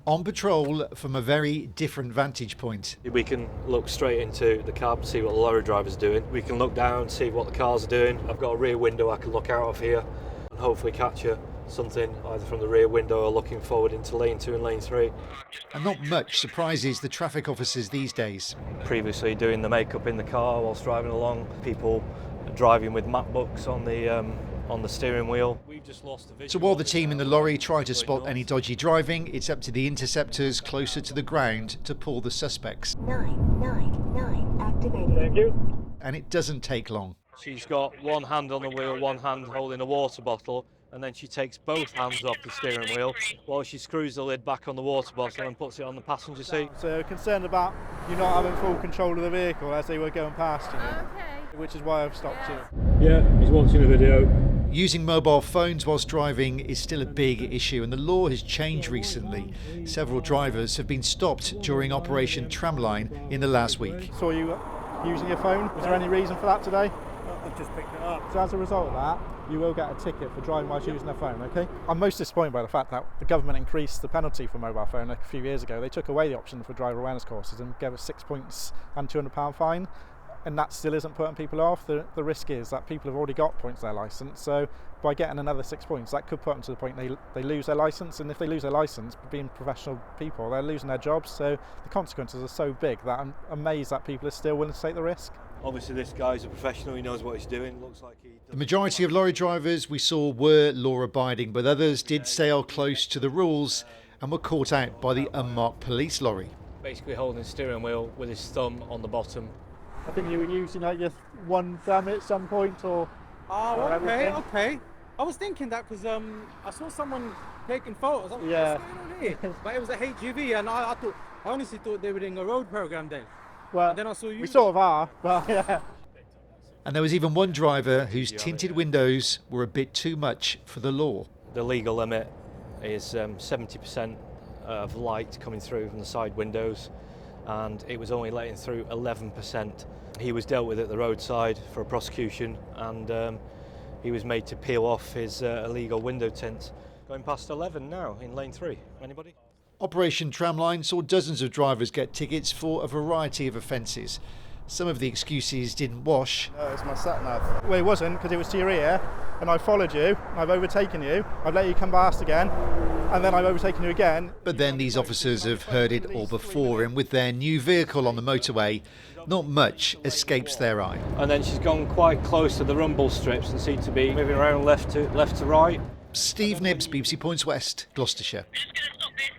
On patrol from a very different vantage point. We can look straight into the cab, see what the lorry driver's doing. We can look down, see what the cars are doing. I've got a rear window I can look out of here and hopefully capture something either from the rear window or looking forward into lane 2 and lane 3. And not much surprises the traffic officers these days. Previously doing the makeup in the car whilst driving along, people driving with map books on the steering wheel. We've just lost the visual. So while the team in the lorry try to spot any dodgy driving, it's up to the interceptors closer to the ground to pull the suspects. 999 activated. Thank you. And it doesn't take long. She's got one hand on the wheel, one hand holding a water bottle, and then she takes both hands off the steering wheel while she screws the lid back on the water bottle and puts it on the passenger seat. So concerned about you not having full control of the vehicle as they were going past you, Okay. which is why I've stopped you. Yeah, he's watching a video. Using mobile phones whilst driving is still a big issue, and the law has changed recently. Several drivers have been stopped during Operation Tramline in the last week. Saw you using your phone. Was there any reason for that today? I've just picked it up. So as a result of that, you will get a ticket for driving whilst using their phone, okay? I'm most disappointed by the fact that the government increased the penalty for mobile phone a few years ago. They took away the option for driver awareness courses and gave us 6 points and £200 fine. And that still isn't putting people off. The risk is that people have already got points on their licence, so by getting another 6 points, that could put them to the point they lose their licence, and if they lose their licence, being professional people, they're losing their jobs, so the consequences are so big that I'm amazed that people are still willing to take the risk. Obviously this guy's a professional, he knows what he's doing, looks like he does. The majority of lorry drivers we saw were law-abiding, but others did sail close to the rules and were caught out by the unmarked police lorry. Basically holding the steering wheel with his thumb on the bottom. I think you were using like your one thumb at some point, or Okay. I was thinking that because I saw someone taking photos. What's Yeah. going on here? But it was a HGV, and I honestly thought they were doing a road program then. well, And then I saw you. we sort of are, but yeah. And there was even one driver whose tinted windows were a bit too much for the law. The legal limit is 70% of light coming through from the side windows, and it was only letting through 11%. He was dealt with at the roadside for a prosecution, and he was made to peel off his illegal window tint. Going past 11 now in lane 3. Anybody? Operation Tramline saw dozens of drivers get tickets for a variety of offences. Some of the excuses didn't wash. No, it's my sat nav. Well, it wasn't, because it was to your ear, and I followed you, I've overtaken you, I've let you come past again, and then I've overtaken you again. But then these officers have heard it all before, and with their new vehicle on the motorway, not much escapes their eye. And then she's gone quite close to the rumble strips and seemed to be moving around left to right. Steve Knibbs, BBC Points West, Gloucestershire. Just gonna stop it.